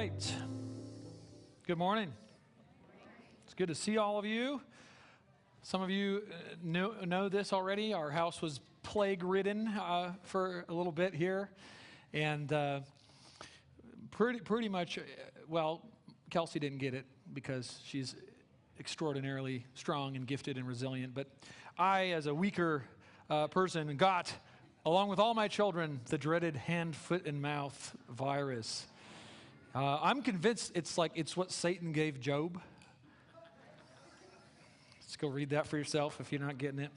right. Good morning. It's good to see all of you. Some of you know this already. Our house was plague-ridden for a little bit here. And pretty much, well, Kelsey didn't get it because she's extraordinarily strong and gifted and resilient. But I, as a weaker person, got, along with all my children, the dreaded hand, foot, and mouth virus. I'm convinced it's what Satan gave Job. Let's go read that for yourself if you're not getting it.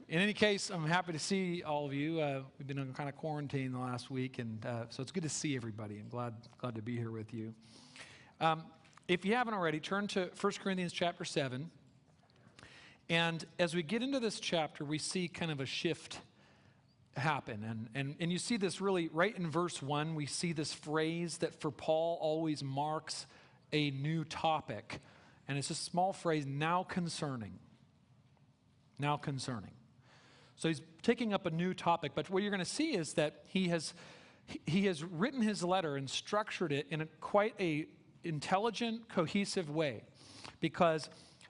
In any case, I'm happy to see all of you. We've been on kind of quarantine the last week, and so it's good to see everybody. I'm glad to be here with you. If you haven't already, turn to 1 Corinthians chapter 7. And as we get into this chapter, we see kind of a shift happen. And you see this really right in verse 1. We see this phrase that for Paul always marks a new topic. And it's a small phrase, now concerning. Now concerning. So he's taking up a new topic. But what you're going to see is that he has written his letter and structured it in quite a intelligent, cohesive way. Because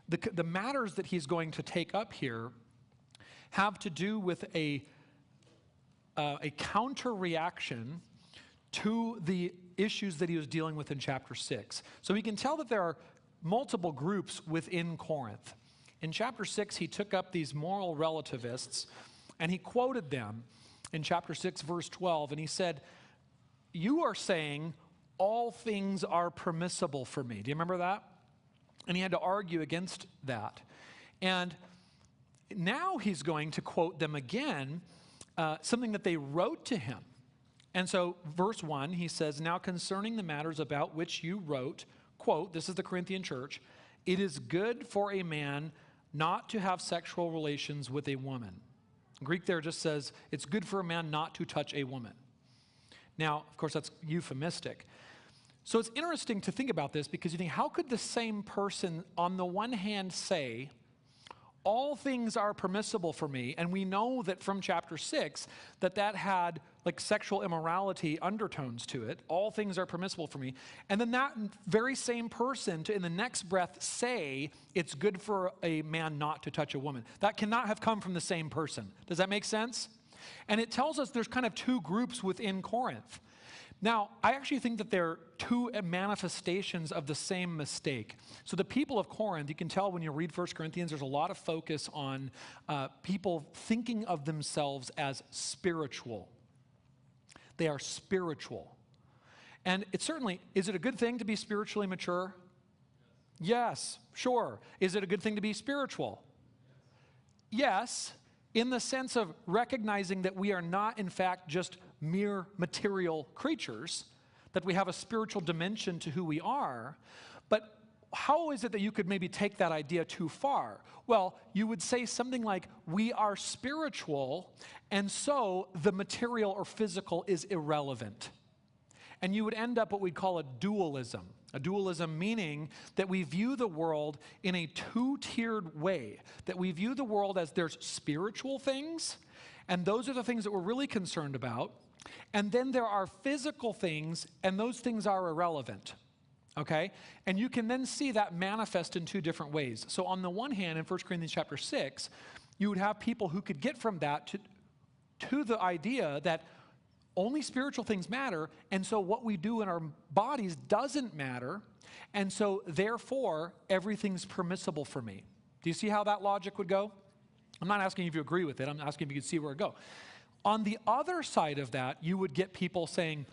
the matters that he's going to take up here have to do with a counter-reaction to the issues that he was dealing with in chapter 6. So we can tell that there are multiple groups within Corinth. In chapter 6, he took up these moral relativists, and he quoted them in chapter 6, verse 12, and he said, "You are saying all things are permissible for me." Do you remember that? And he had to argue against that. And now he's going to quote them again, something that they wrote to him. And so verse 1, he says, "Now concerning the matters about which you wrote," quote, this is the Corinthian church, "it is good for a man not to have sexual relations with a woman." Greek there just says, it's good for a man not to touch a woman. Now, of course, that's euphemistic. So it's interesting to think about this because you think, how could the same person on the one hand say, all things are permissible for me, and we know that from chapter 6 that had like sexual immorality undertones to it, all things are permissible for me, and then that very same person to in the next breath say it's good for a man not to touch a woman. That cannot have come from the same person. Does that make sense? And it tells us there's kind of two groups within Corinth. Now, I actually think that they're two manifestations of the same mistake. So the people of Corinth, you can tell when you read 1 Corinthians, there's a lot of focus on people thinking of themselves as spiritual. They are spiritual. And it certainly, is it a good thing to be spiritually mature? Yes, sure. Is it a good thing to be spiritual? Yes, in the sense of recognizing that we are not, in fact, just mere material creatures, that we have a spiritual dimension to who we are. But how is it that you could maybe take that idea too far? Well, you would say something like, we are spiritual, and so the material or physical is irrelevant. And you would end up what we'd call a dualism. A dualism meaning that we view the world in a two-tiered way. That we view the world as there's spiritual things, and those are the things that we're really concerned about. And then there are physical things, and those things are irrelevant. Okay? And you can then see that manifest in two different ways. So on the one hand, in 1 Corinthians chapter 6, you would have people who could get from that to the idea that only spiritual things matter, and so what we do in our bodies doesn't matter, and so therefore everything's permissible for me. Do you see how that logic would go? I'm not asking if you agree with it, I'm asking if you can see where it goes. On the other side of that, you would get people saying,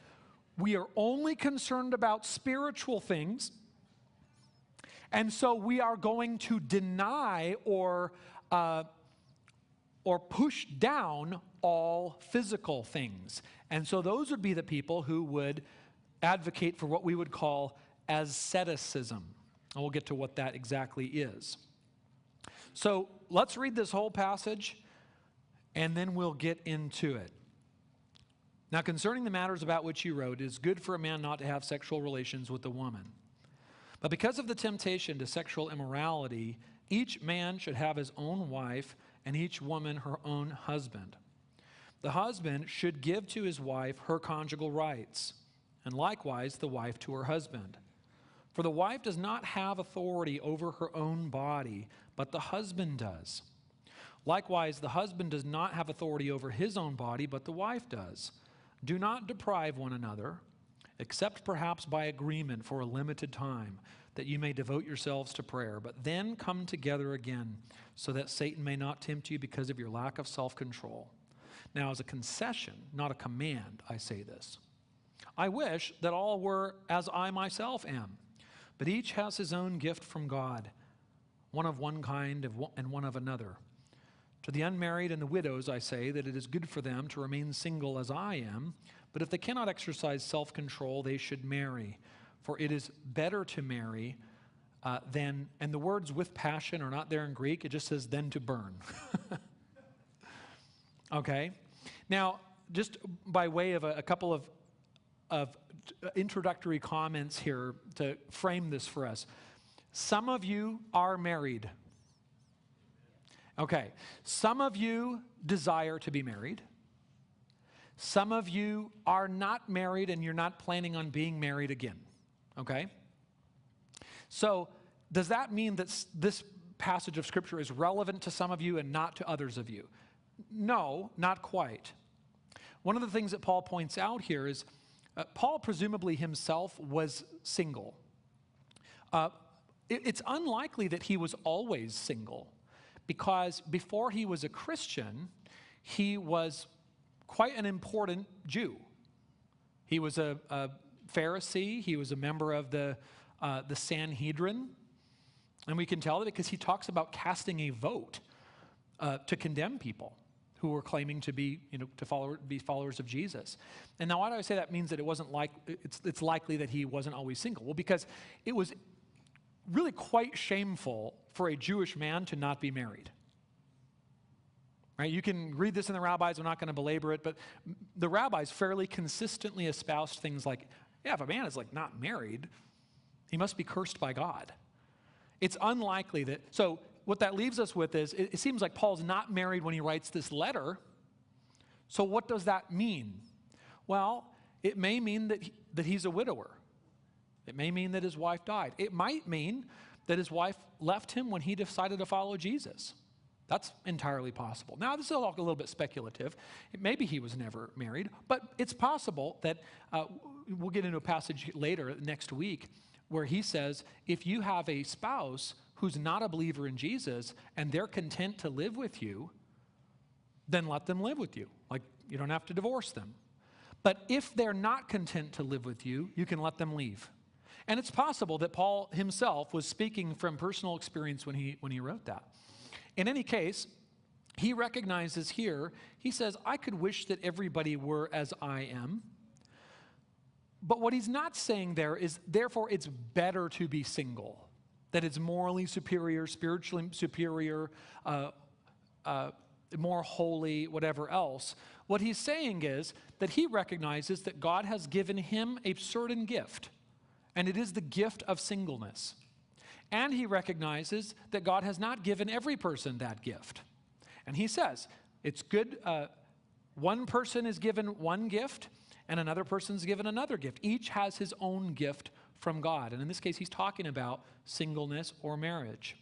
we are only concerned about spiritual things, and so we are going to deny or push down all physical things. And so those would be the people who would advocate for what we would call asceticism. And we'll get to what that exactly is. So let's read this whole passage, and then we'll get into it. Now, concerning the matters about which you wrote, it is good for a man not to have sexual relations with a woman. But because of the temptation to sexual immorality, each man should have his own wife, and each woman her own husband. The husband should give to his wife her conjugal rights, and likewise the wife to her husband. For the wife does not have authority over her own body, but the husband does. Likewise, the husband does not have authority over his own body, but the wife does. Do not deprive one another, except perhaps by agreement for a limited time, that you may devote yourselves to prayer, but then come together again, so that Satan may not tempt you because of your lack of self-control. Now, as a concession, not a command, I say this. I wish that all were as I myself am, but each has his own gift from God, one of one kind and one of another. To the unmarried and the widows I say that it is good for them to remain single as I am, but if they cannot exercise self-control, they should marry. For it is better to marry than, and the words with passion are not there in Greek, it just says than to burn. Okay? Now, just by way of a couple of introductory comments here to frame this for us. Some of you are married. Okay, some of you desire to be married. Some of you are not married and you're not planning on being married again. Okay? So, does that mean that this passage of Scripture is relevant to some of you and not to others of you? No, not quite. One of the things that Paul points out here is Paul presumably himself was single. It's unlikely that he was always single, because before he was a Christian, he was quite an important Jew. He was a Pharisee. He was a member of the Sanhedrin. And we can tell that because he talks about casting a vote to condemn people who were claiming to be, be followers of Jesus. And now why do I say that means that it's likely that he wasn't always single? Well, because it was really quite shameful for a Jewish man to not be married. Right? You can read this in the rabbis, I'm not going to belabor it, but the rabbis fairly consistently espoused things like, yeah, if a man is not married, he must be cursed by God. It's unlikely that, so what that leaves us with is, it seems like Paul's not married when he writes this letter. So what does that mean? Well, it may mean that he's a widower. It may mean that his wife died. It might mean that his wife left him when he decided to follow Jesus. That's entirely possible. Now, this is all a little bit speculative. Maybe he was never married, but it's possible that we'll get into a passage later next week where he says, if you have a spouse who's not a believer in Jesus and they're content to live with you, then let them live with you. You don't have to divorce them. But if they're not content to live with you, you can let them leave. And it's possible that Paul himself was speaking from personal experience when he wrote that. In any case, he recognizes here, he says, I could wish that everybody were as I am. But what he's not saying there is, therefore, it's better to be single. That it's morally superior, spiritually superior, more holy, whatever else. What he's saying is that he recognizes that God has given him a certain gift, and it is the gift of singleness. And he recognizes that God has not given every person that gift. And he says, it's good, one person is given one gift, and another person's given another gift. Each has his own gift from God. And in this case, he's talking about singleness or marriage.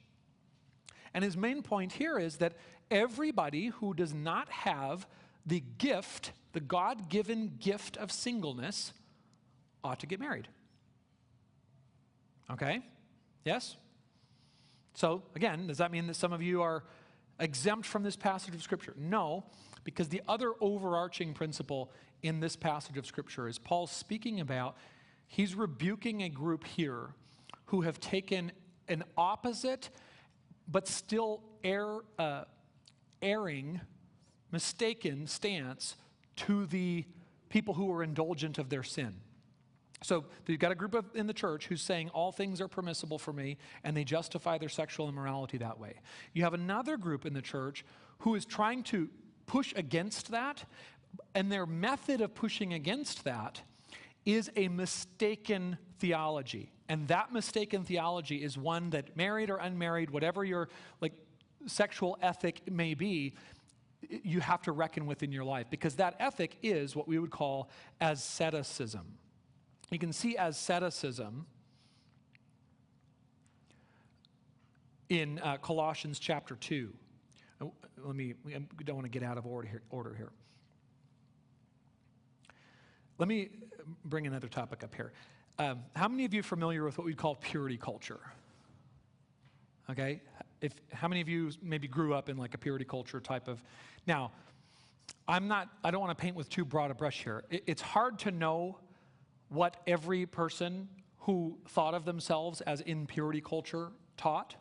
And his main point here is that everybody who does not have the gift, the God-given gift of singleness, ought to get married. Okay? Yes? So, again, does that mean that some of you are exempt from this passage of Scripture? No, because the other overarching principle in this passage of Scripture is Paul's speaking about, he's rebuking a group here who have taken an opposite but still erring, mistaken stance to the people who are indulgent of their sin. So you've got a group in the church who's saying all things are permissible for me, and they justify their sexual immorality that way. You have another group in the church who is trying to push against that, and their method of pushing against that is a mistaken theology. And that mistaken theology is one that, married or unmarried, whatever your sexual ethic may be, you have to reckon with in your life, because that ethic is what we would call asceticism. you can see asceticism in Colossians chapter 2. I don't want to get out of order here. Let me bring another topic up here. How many of you are familiar with what we call purity culture? Okay, how many of you maybe grew up in like a purity culture type of? Now, I don't want to paint with too broad a brush here. It's hard to know what every person who thought of themselves as in purity culture taught,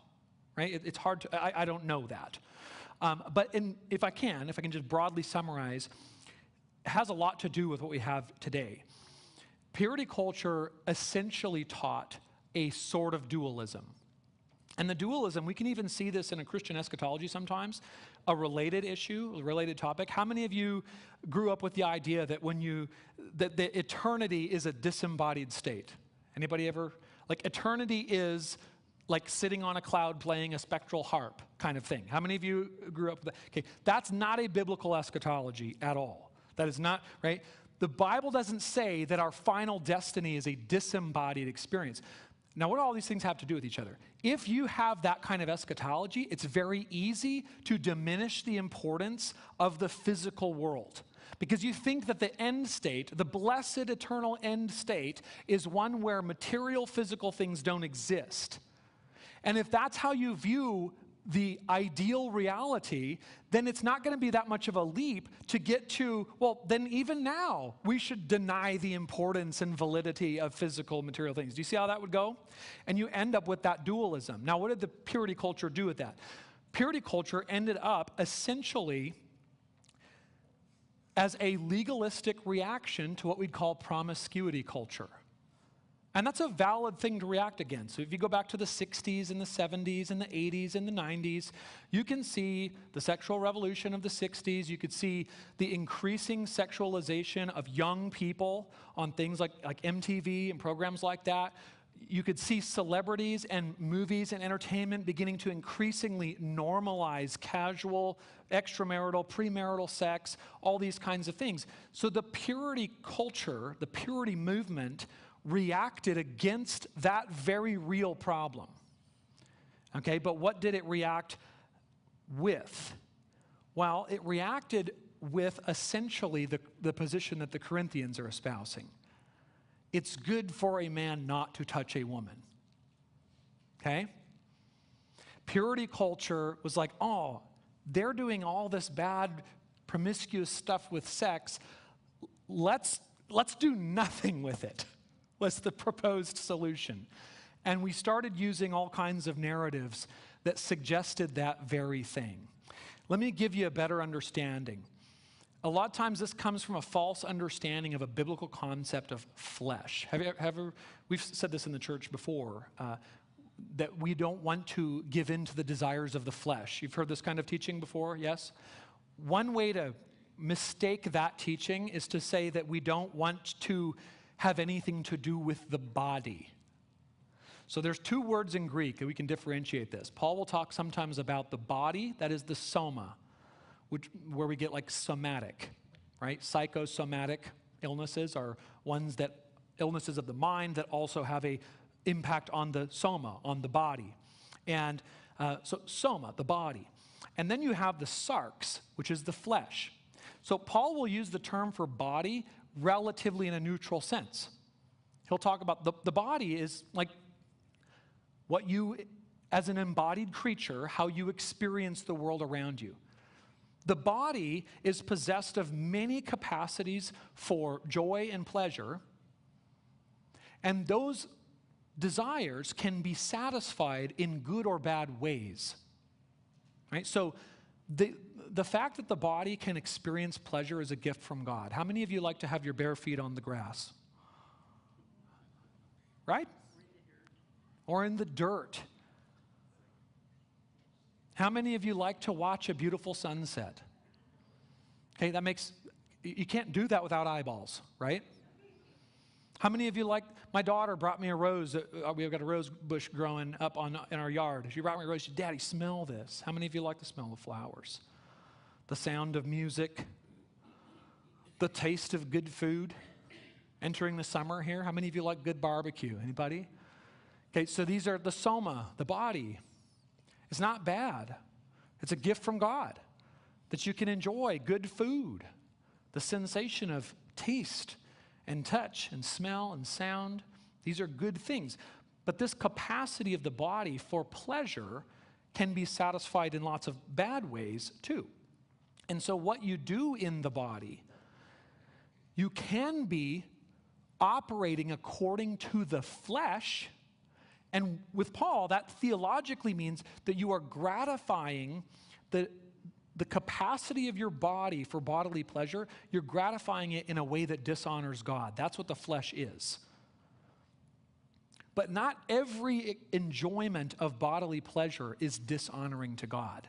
right? It's hard to, I don't know that. But if I can just broadly summarize, it has a lot to do with what we have today. Purity culture essentially taught a sort of dualism. And the dualism, we can even see this in a Christian eschatology sometimes, a related issue, a related topic. How many of you grew up with the idea that that the eternity is a disembodied state? Anybody ever? Like eternity is like sitting on a cloud playing a spectral harp kind of thing. How many of you grew up with that? Okay, that's not a biblical eschatology at all. That is not, right? The Bible doesn't say that our final destiny is a disembodied experience. Now, what do all these things have to do with each other? If you have that kind of eschatology, it's very easy to diminish the importance of the physical world. Because you think that the end state, the blessed eternal end state, is one where material physical things don't exist. And if that's how you view the ideal reality, then it's not going to be that much of a leap to get to, well, then even now, we should deny the importance and validity of physical material things. Do you see how that would go? And you end up with that dualism. Now, what did the purity culture do with that? Purity culture ended up essentially as a legalistic reaction to what we'd call promiscuity culture. And that's a valid thing to react against. So if you go back to the 60s and the 70s and the 80s and the 90s, you can see the sexual revolution of the 60s. You could see the increasing sexualization of young people on things like MTV and programs like that. You could see celebrities and movies and entertainment beginning to increasingly normalize casual, extramarital, premarital sex, all these kinds of things. So the purity culture, the purity movement, reacted against that very real problem. Okay, but what did it react with? Well, it reacted with essentially the position that the Corinthians are espousing. It's good for a man not to touch a woman. Okay? Purity culture was like, oh, they're doing all this bad, promiscuous stuff with sex. Let's do nothing with it. Was the proposed solution. And we started using all kinds of narratives that suggested that very thing. Let me give you a better understanding. A lot of times this comes from a false understanding of a biblical concept of flesh. We've said this in the church before, that we don't want to give in to the desires of the flesh. You've heard this kind of teaching before, yes? One way to mistake that teaching is to say that we don't want to have anything to do with the body. So there's two words in Greek that we can differentiate this. Paul will talk sometimes about the body, that is the soma, where we get like somatic, right? Psychosomatic illnesses are illnesses of the mind that also have a impact on the soma, on the body. And so soma, the body. And then you have the sarx, which is the flesh. So Paul will use the term for body relatively in a neutral sense. He'll talk about the body is like what you, as an embodied creature, how you experience the world around you. The body is possessed of many capacities for joy and pleasure, and those desires can be satisfied in good or bad ways. Right? So the fact that the body can experience pleasure is a gift from God. How many of you like to have your bare feet on the grass? Right? Or in the dirt? How many of you like to watch a beautiful sunset? Okay, you can't do that without eyeballs, right? How many of you like, my daughter brought me a rose, we've got a rose bush growing up in our yard. She brought me a rose, she said, Daddy, smell this. How many of you like the smell of flowers? The sound of music, the taste of good food. Entering the summer here. How many of you like good barbecue? Anybody? Okay, so these are the soma, the body. It's not bad. It's a gift from God that you can enjoy good food, the sensation of taste and touch and smell and sound. These are good things. But this capacity of the body for pleasure can be satisfied in lots of bad ways too. And so what you do in the body, you can be operating according to the flesh. And with Paul, that theologically means that you are gratifying the capacity of your body for bodily pleasure. You're gratifying it in a way that dishonors God. That's what the flesh is. But not every enjoyment of bodily pleasure is dishonoring to God.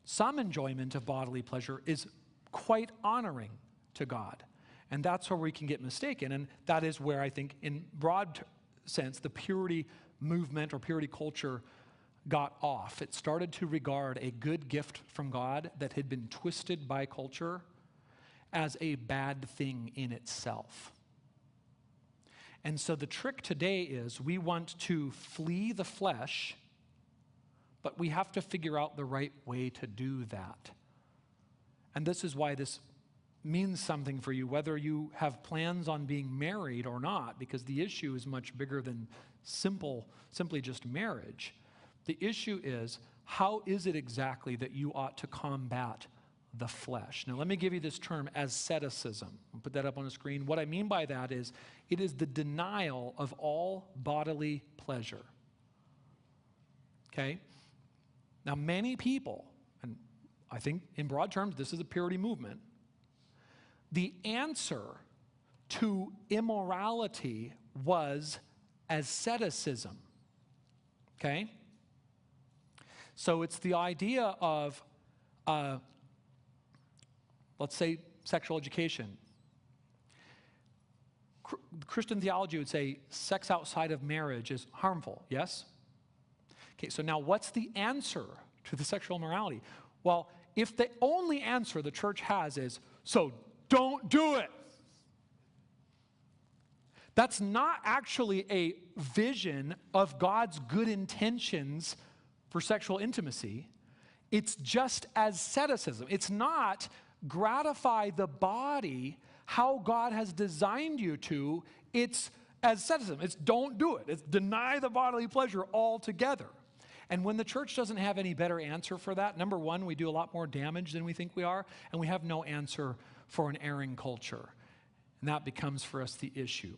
Some enjoyment of bodily pleasure is quite honoring to God. And that's where we can get mistaken. And that is where I think, in broad sense, the purity movement or purity culture got off. It started to regard a good gift from God that had been twisted by culture as a bad thing in itself. And so the trick today is we want to flee the flesh, but we have to figure out the right way to do that. And this is why this means something for you, whether you have plans on being married or not, because the issue is much bigger than simply just marriage. The issue is, how is it exactly that you ought to combat the flesh? Now, let me give you this term, asceticism. I'll put that up on the screen. What I mean by that is, it is the denial of all bodily pleasure. Okay? Now, many people, and I think in broad terms, this is a purity movement, the answer to immorality was asceticism. Okay? So it's the idea of, let's say, sexual education. Christian theology would say sex outside of marriage is harmful, yes? Okay, so now what's the answer to the sexual immorality? Well, if the only answer the church has is, so don't do it, that's not actually a vision of God's good intentions for sexual intimacy. It's just asceticism. It's not gratify the body how God has designed you to. It's asceticism. It's don't do it. It's deny the bodily pleasure altogether. And when the church doesn't have any better answer for that, number one, we do a lot more damage than we think we are, and we have no answer for an erring culture. And that becomes for us the issue.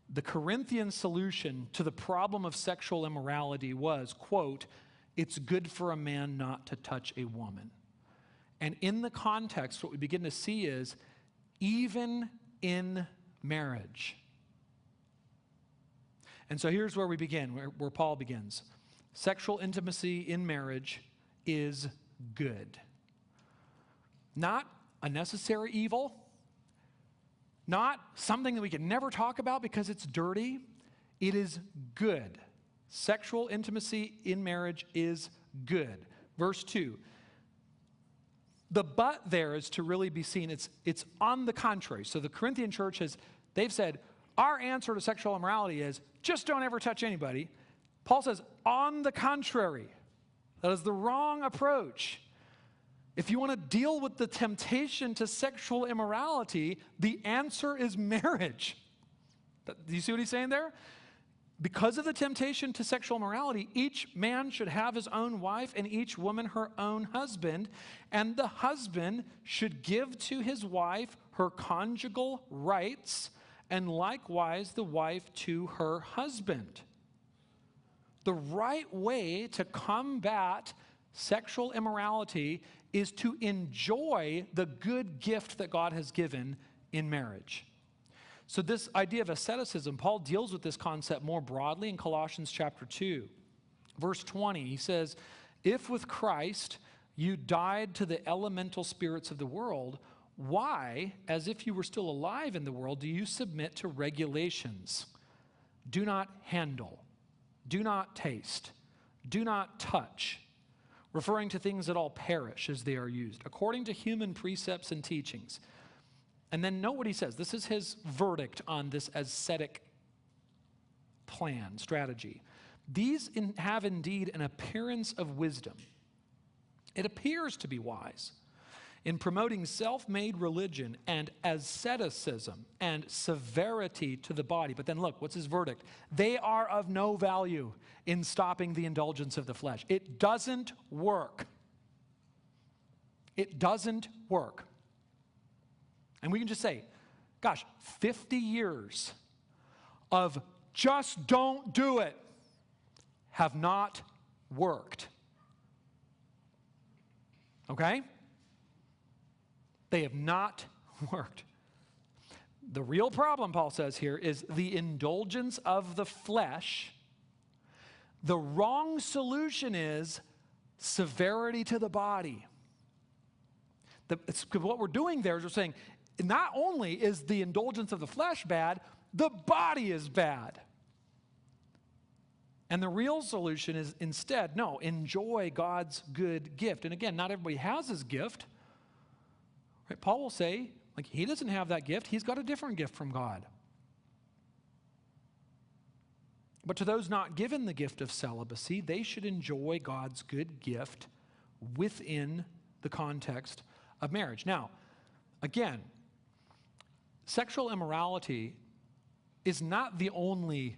The Corinthian solution to the problem of sexual immorality was, quote, it's good for a man not to touch a woman. And in the context, what we begin to see is, even in marriage. And so here's where we begin, where Paul begins. Sexual intimacy in marriage is good. Not a necessary evil, not something that we can never talk about because it's dirty. It is good. Sexual intimacy in marriage is good. Verse 2. The but there is to really be seen. It's on the contrary. So the Corinthian church they've said, our answer to sexual immorality is just don't ever touch anybody. Paul says, on the contrary. That is the wrong approach. If you want to deal with the temptation to sexual immorality, the answer is marriage. Do you see what he's saying there? Because of the temptation to sexual immorality, each man should have his own wife and each woman her own husband, and the husband should give to his wife her conjugal rights, and likewise the wife to her husband. The right way to combat sexual immorality is to enjoy the good gift that God has given in marriage. So this idea of asceticism, Paul deals with this concept more broadly in Colossians chapter 2. Verse 20, he says, if with Christ you died to the elemental spirits of the world, why, as if you were still alive in the world, do you submit to regulations? Do not handle, do not taste, do not touch, referring to things that all perish as they are used, according to human precepts and teachings. And then note what he says. This is his verdict on this ascetic plan, strategy. These have indeed an appearance of wisdom. It appears to be wise in promoting self-made religion and asceticism and severity to the body. But then look, what's his verdict? They are of no value in stopping the indulgence of the flesh. It doesn't work. It doesn't work. And we can just say, gosh, 50 years of just don't do it have not worked. Okay? They have not worked. The real problem, Paul says here, is the indulgence of the flesh. The wrong solution is severity to the body. What we're doing there is we're saying, not only is the indulgence of the flesh bad, the body is bad. And the real solution is instead, no, enjoy God's good gift. And again, not everybody has his gift. Right? Paul will say, like, he doesn't have that gift. He's got a different gift from God. But to those not given the gift of celibacy, they should enjoy God's good gift within the context of marriage. Now, again, sexual immorality is not the only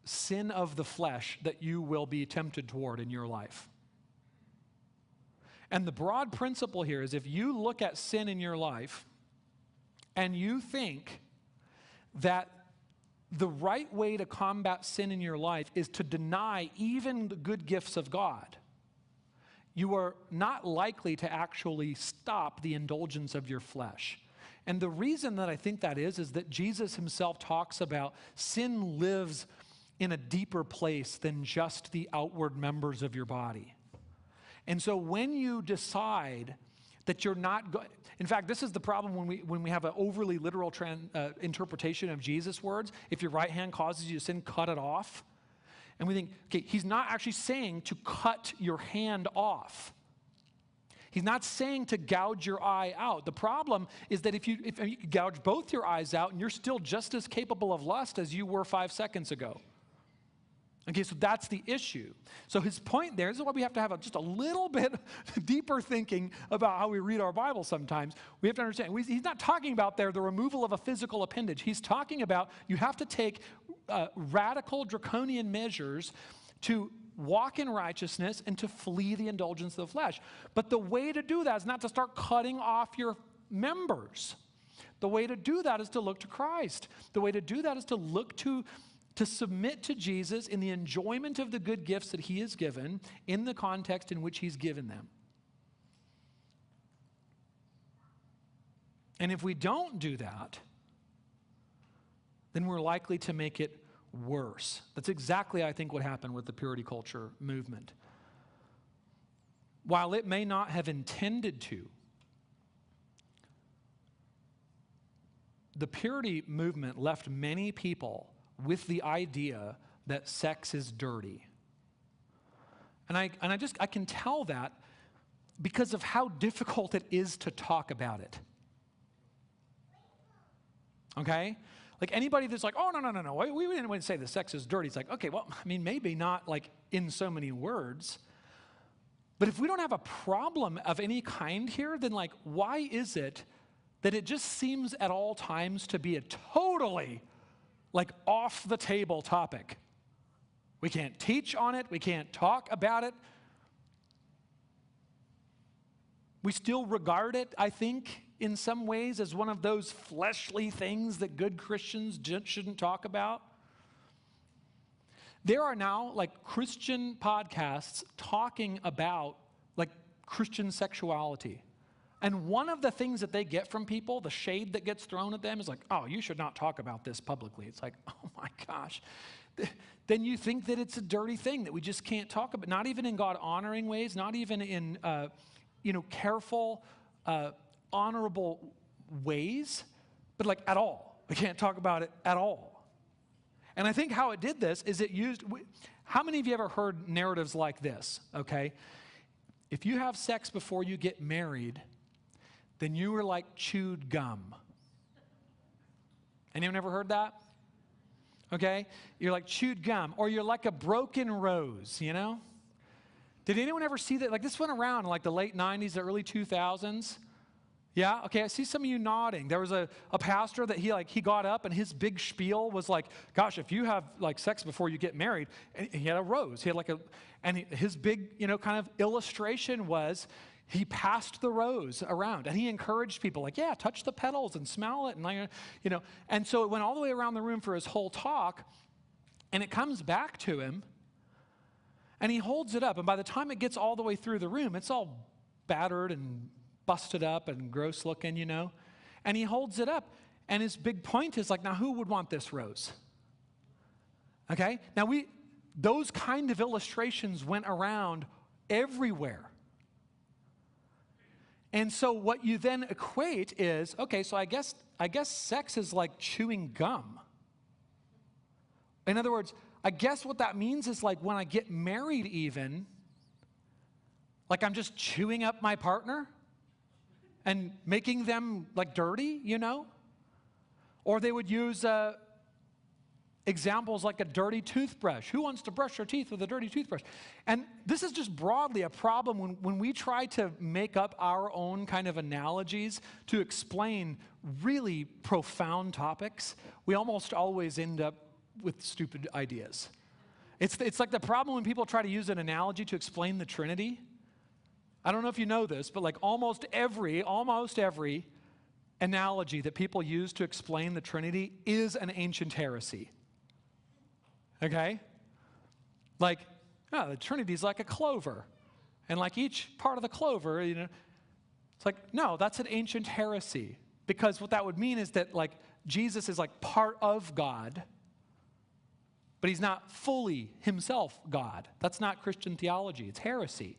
sin of the flesh that you will be tempted toward in your life. And the broad principle here is if you look at sin in your life and you think that the right way to combat sin in your life is to deny even the good gifts of God, you are not likely to actually stop the indulgence of your flesh. And the reason that I think that is that Jesus himself talks about sin lives in a deeper place than just the outward members of your body. And so when you decide that you're not going, in fact, this is the problem when we have an overly literal interpretation of Jesus' words. If your right hand causes you to sin, cut it off. And we think, okay, he's not actually saying to cut your hand off. He's not saying to gouge your eye out. The problem is that if you gouge both your eyes out and you're still just as capable of lust as you were 5 seconds ago. Okay, so that's the issue. So his point there, this is why we have to have just a little bit deeper thinking about how we read our Bible sometimes. We have to understand, he's not talking about there the removal of a physical appendage. He's talking about you have to take radical draconian measures to walk in righteousness and to flee the indulgence of the flesh. But the way to do that is not to start cutting off your members. The way to do that is to look to Christ. The way to do that is to look to submit to Jesus in the enjoyment of the good gifts that he has given in the context in which he's given them. And if we don't do that, then we're likely to make it worse. That's exactly, I think, what happened with the purity culture movement. While it may not have intended to, the purity movement left many people with the idea that sex is dirty. And I can tell that because of how difficult it is to talk about it. Okay? Like anybody that's like, oh, no, we didn't say the sex is dirty. It's like, okay, well, I mean, maybe not like in so many words. But if we don't have a problem of any kind here, then like, why is it that it just seems at all times to be a totally like off the table topic? We can't teach on it. We can't talk about it. We still regard it, I think, in some ways as one of those fleshly things that good Christians shouldn't talk about. There are now like Christian podcasts talking about like Christian sexuality. And one of the things that they get from people, the shade that gets thrown at them is like, oh, you should not talk about this publicly. It's like, oh my gosh. Then you think that it's a dirty thing that we just can't talk about, not even in God-honoring ways, not even in, careful, honorable ways, but like at all. We can't talk about it at all. And I think how it did this is it used, how many of you ever heard narratives like this, okay? If you have sex before you get married, then you were like chewed gum. Anyone ever heard that? Okay? You're like chewed gum, or you're like a broken rose, you know? Did anyone ever see that? Like this went around in like the late 90s, the early 2000s. Yeah? Okay, I see some of you nodding. There was a pastor that he got up and his big spiel was like, gosh, if you have like sex before you get married, and he had a rose. He had like his big, kind of illustration was he passed the rose around and he encouraged people like, yeah, touch the petals and smell it. And, and so it went all the way around the room for his whole talk, and it comes back to him and he holds it up. And by the time it gets all the way through the room, it's all battered and busted up and gross looking, and he holds it up. And his big point is like, now who would want this rose? Okay. Now those kind of illustrations went around everywhere. And so what you then equate is, okay, so I guess sex is like chewing gum. In other words, I guess what that means is like when I get married even, like I'm just chewing up my partner and making them like dirty, Or they would use examples like a dirty toothbrush. Who wants to brush their teeth with a dirty toothbrush? And this is just broadly a problem when we try to make up our own kind of analogies to explain really profound topics. We almost always end up with stupid ideas. It's like the problem when people try to use an analogy to explain the Trinity. I don't know if you know this, but like almost every analogy that people use to explain the Trinity is an ancient heresy. Okay? Like, the Trinity is like a clover. And like each part of the clover, it's like, no, that's an ancient heresy. Because what that would mean is that like Jesus is like part of God, but he's not fully himself God. That's not Christian theology. It's heresy.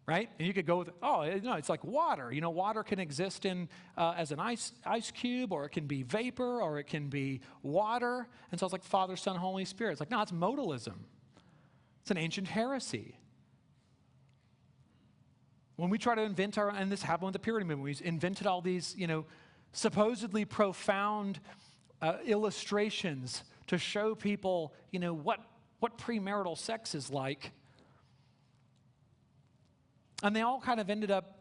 Right? And you could go with, it's like water. Water can exist in as an ice cube, or it can be vapor, or it can be water. And so it's like Father, Son, Holy Spirit. It's like, no, it's modalism. It's an ancient heresy. When we try to invent and this happened with the Purity movement, we invented all these, supposedly profound illustrations to show people, what premarital sex is like. And they all kind of ended up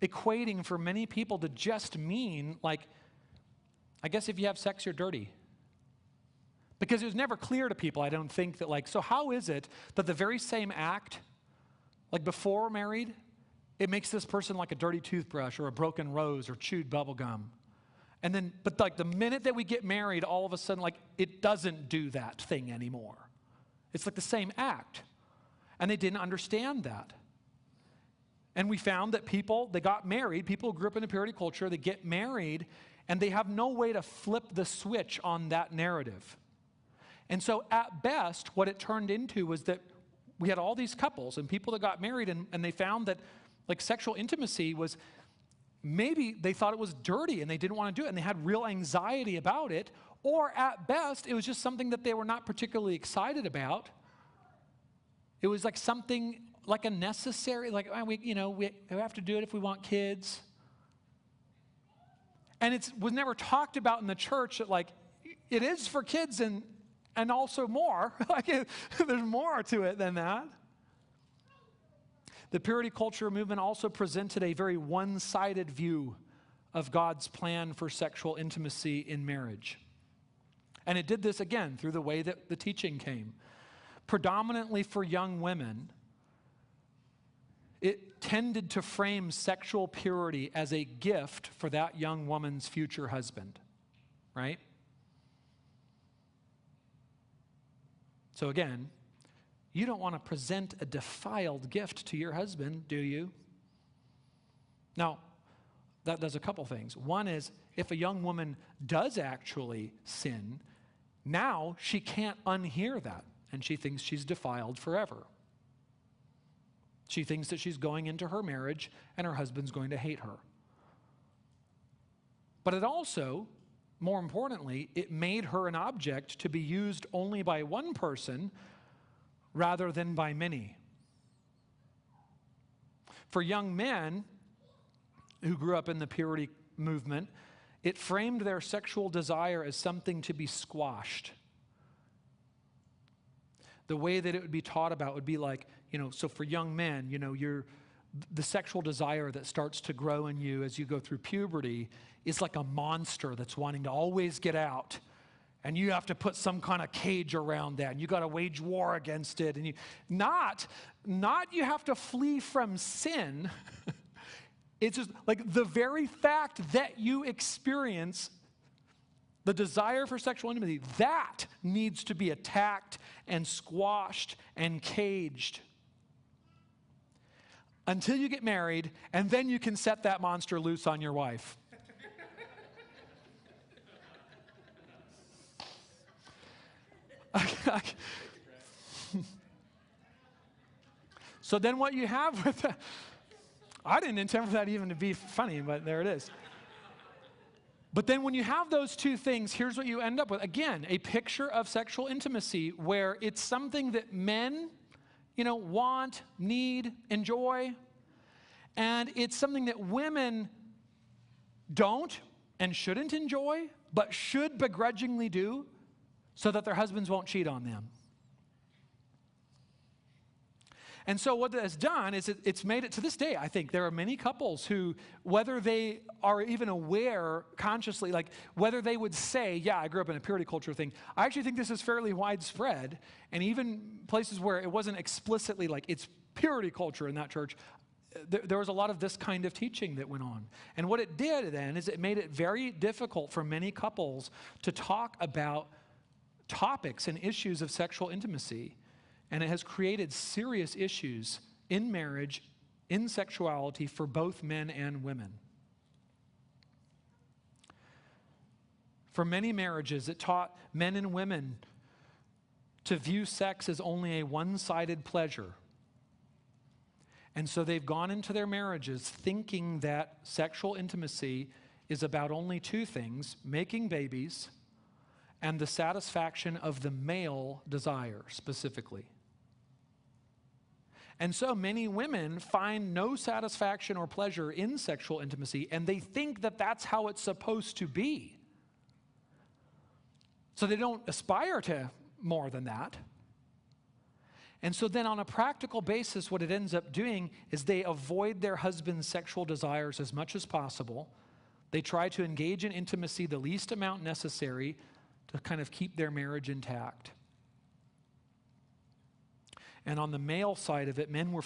equating for many people to just mean, like, I guess if you have sex, you're dirty. Because it was never clear to people, I don't think, that like, so how is it that the very same act, like before married, it makes this person like a dirty toothbrush or a broken rose or chewed bubble gum? And then, but like the minute that we get married, all of a sudden, like, it doesn't do that thing anymore. It's like the same act. And they didn't understand that. And we found that they got married, people who grew up in a purity culture, they get married, and they have no way to flip the switch on that narrative. And so at best, what it turned into was that we had all these couples and people that got married, and they found that like sexual intimacy was, maybe they thought it was dirty and they didn't want to do it, and they had real anxiety about it, or at best, it was just something that they were not particularly excited about. It was like something like a necessary, like, we have to do it if we want kids. And it was never talked about in the church that like, it is for kids and also more. Like there's more to it than that. The purity culture movement also presented a very one-sided view of God's plan for sexual intimacy in marriage. And it did this again through the way that the teaching came. Predominantly for young women, it tended to frame sexual purity as a gift for that young woman's future husband, right? So again, you don't want to present a defiled gift to your husband, do you? Now, that does a couple things. One is, if a young woman does actually sin, now she can't unhear that, and she thinks she's defiled forever. She thinks that she's going into her marriage and her husband's going to hate her. But it also, more importantly, it made her an object to be used only by one person rather than by many. For young men who grew up in the purity movement, It framed their sexual desire as something to be squashed. The way that it would be taught about would be like, so for young men, the sexual desire that starts to grow in you as you go through puberty is like a monster that's wanting to always get out. And you have to put some kind of cage around that. And you got to wage war against it. And you you have to flee from sin. It's just like the very fact that you experience the desire for sexual intimacy, that needs to be attacked and squashed and caged until you get married, and then you can set that monster loose on your wife. So then what you have with that, I didn't intend for that even to be funny, but there it is. But then when you have those two things, here's what you end up with. Again, a picture of sexual intimacy where it's something that men, want, need, enjoy. And it's something that women don't and shouldn't enjoy, but should begrudgingly do so that their husbands won't cheat on them. And so what that has done is it's made it to this day. I think there are many couples who, whether they are even aware consciously, like whether they would say, yeah, I grew up in a purity culture thing. I actually think this is fairly widespread. And even places where it wasn't explicitly like it's purity culture in that church, there was a lot of this kind of teaching that went on. And what it did then is it made it very difficult for many couples to talk about topics and issues of sexual intimacy. And it has created serious issues in marriage, in sexuality for both men and women. For many marriages, it taught men and women to view sex as only a one-sided pleasure. And so they've gone into their marriages thinking that sexual intimacy is about only two things: making babies and the satisfaction of the male desire specifically. And so many women find no satisfaction or pleasure in sexual intimacy, and they think that that's how it's supposed to be. So they don't aspire to more than that. And so then on a practical basis, what it ends up doing is they avoid their husband's sexual desires as much as possible. They try to engage in intimacy the least amount necessary to kind of keep their marriage intact. And on the male side of it, men were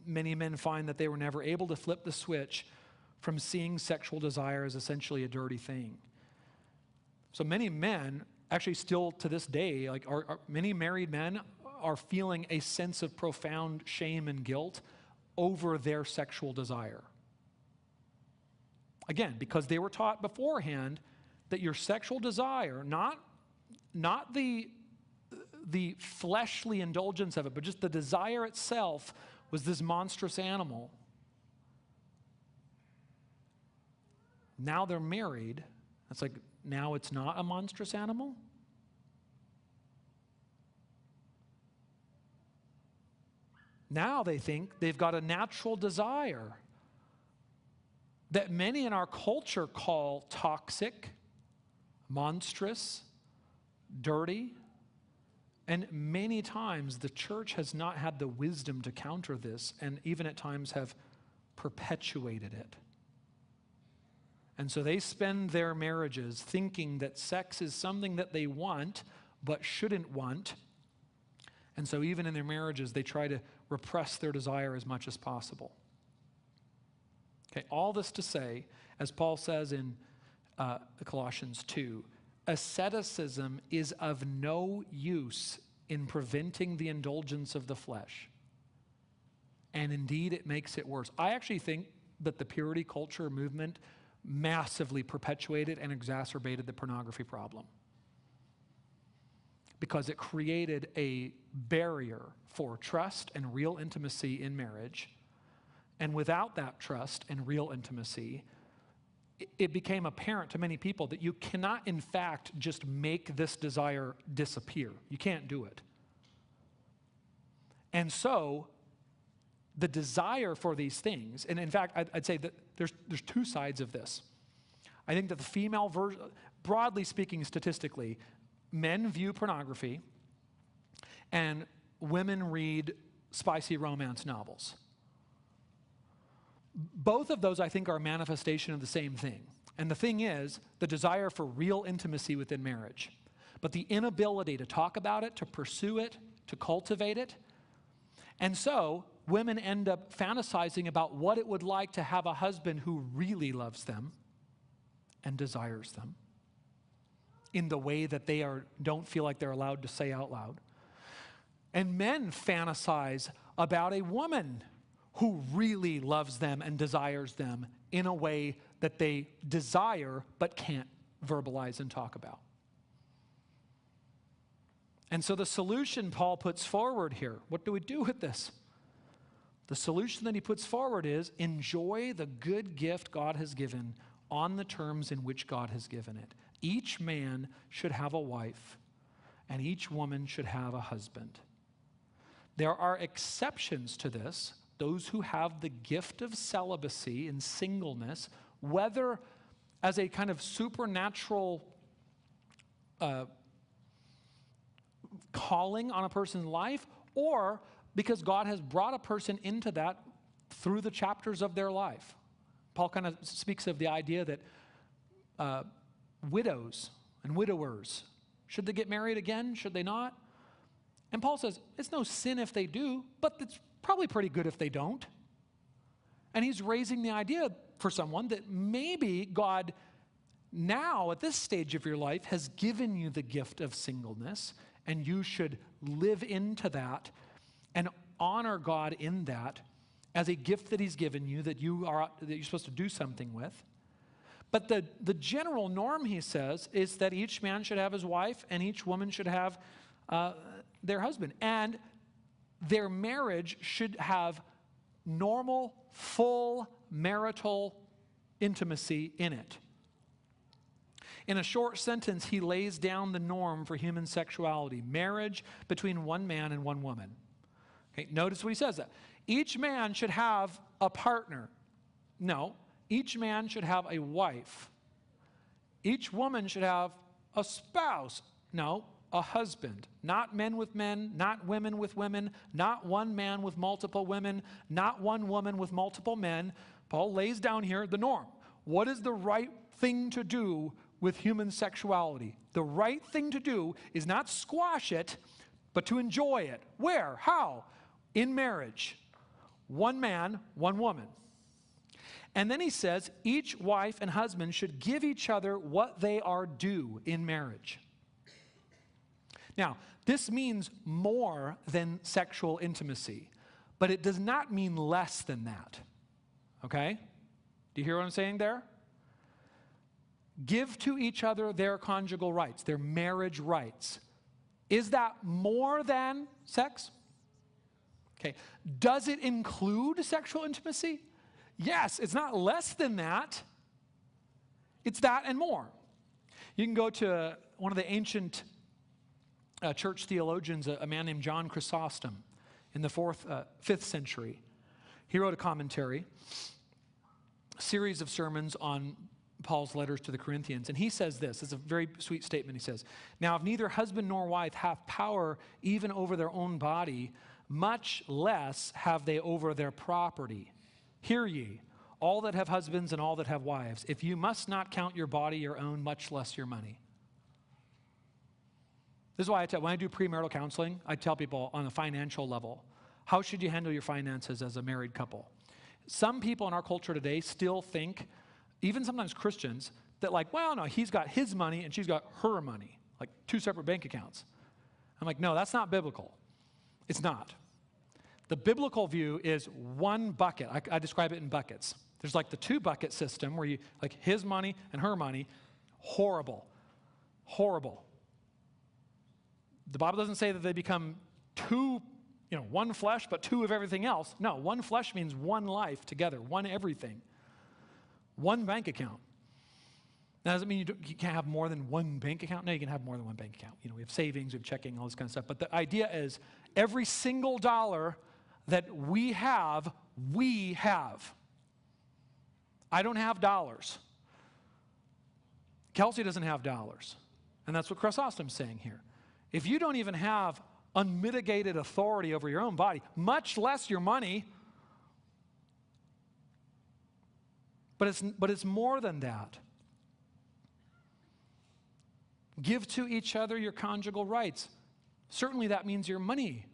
many men find that they were never able to flip the switch from seeing sexual desire as essentially a dirty thing. So many men, actually still to this day, many married men are feeling a sense of profound shame and guilt over their sexual desire. Again, because they were taught beforehand that your sexual desire, not the fleshly indulgence of it, but just the desire itself was this monstrous animal. Now they're married. It's like, now it's not a monstrous animal? Now they think they've got a natural desire that many in our culture call toxic, monstrous, dirty. And many times the church has not had the wisdom to counter this, and even at times have perpetuated it. And so they spend their marriages thinking that sex is something that they want but shouldn't want. And so even in their marriages, they try to repress their desire as much as possible. Okay, all this to say, as Paul says in Colossians 2, asceticism is of no use in preventing the indulgence of the flesh. And indeed, it makes it worse. I actually think that the purity culture movement massively perpetuated and exacerbated the pornography problem, because it created a barrier for trust and real intimacy in marriage. And without that trust and real intimacy, it became apparent to many people that you cannot, in fact, just make this desire disappear. You can't do it. And so, the desire for these things, and in fact, I'd say that there's two sides of this. I think that the female version, broadly speaking, statistically, men view pornography and women read spicy romance novels. Both of those, I think, are a manifestation of the same thing. And the thing is, the desire for real intimacy within marriage, but the inability to talk about it, to pursue it, to cultivate it. And so, women end up fantasizing about what it would like to have a husband who really loves them and desires them in the way that they don't feel like they're allowed to say out loud. And men fantasize about a woman who really loves them and desires them in a way that they desire but can't verbalize and talk about. And so the solution Paul puts forward here, what do we do with this? The solution that he puts forward is enjoy the good gift God has given on the terms in which God has given it. Each man should have a wife, and each woman should have a husband. There are exceptions to this, those who have the gift of celibacy and singleness, whether as a kind of supernatural calling on a person's life, or because God has brought a person into that through the chapters of their life. Paul kind of speaks of the idea that widows and widowers, should they get married again? Should they not? And Paul says, it's no sin if they do, but it's probably pretty good if they don't. And he's raising the idea for someone that maybe God now, at this stage of your life, has given you the gift of singleness, and you should live into that and honor God in that as a gift that he's given you that you're supposed to do something with. But the general norm, he says, is that each man should have his wife and each woman should have their husband. And their marriage should have normal, full marital intimacy in it. In a short sentence, he lays down the norm for human sexuality, marriage between one man and one woman. Okay, notice what he says. Each man should have a partner. No, each man should have a wife. Each woman should have a spouse. No, a husband. Not men with men, not women with women, not one man with multiple women, not one woman with multiple men. Paul lays down here the norm. What is the right thing to do with human sexuality? The right thing to do is not squash it, but to enjoy it. Where? How? In marriage. One man, one woman. And then he says, each wife and husband should give each other what they are due in marriage. Now, this means more than sexual intimacy, but it does not mean less than that. Okay? Do you hear what I'm saying there? Give to each other their conjugal rights, their marriage rights. Is that more than sex? Okay. Does it include sexual intimacy? Yes, it's not less than that. It's that and more. You can go to one of the ancient church theologians, a man named John Chrysostom, in the 5th century. He wrote a commentary, a series of sermons on Paul's letters to the Corinthians. And he says this, it's a very sweet statement. He says, now if neither husband nor wife have power even over their own body, much less have they over their property. Hear ye, all that have husbands and all that have wives, if you must not count your body your own, much less your money. This is why when I do premarital counseling, I tell people on a financial level, how should you handle your finances as a married couple? Some people in our culture today still think, even sometimes Christians, that like, well, no, he's got his money and she's got her money, like two separate bank accounts. I'm like, no, that's not biblical. It's not. The biblical view is one bucket. I describe it in buckets. There's like the two bucket system where you, like his money and her money, horrible, horrible. The Bible doesn't say that they become two, one flesh, but two of everything else. No, one flesh means one life together, one everything. One bank account. Now, does it mean you can't have more than one bank account? No, you can have more than one bank account. We have savings, we have checking, all this kind of stuff. But the idea is every single dollar that we have, we have. I don't have dollars. Kelsey doesn't have dollars. And that's what Chrysostom's saying here. If you don't even have unmitigated authority over your own body, much less your money, but it's more than that. Give to each other your conjugal rights. Certainly that means your money.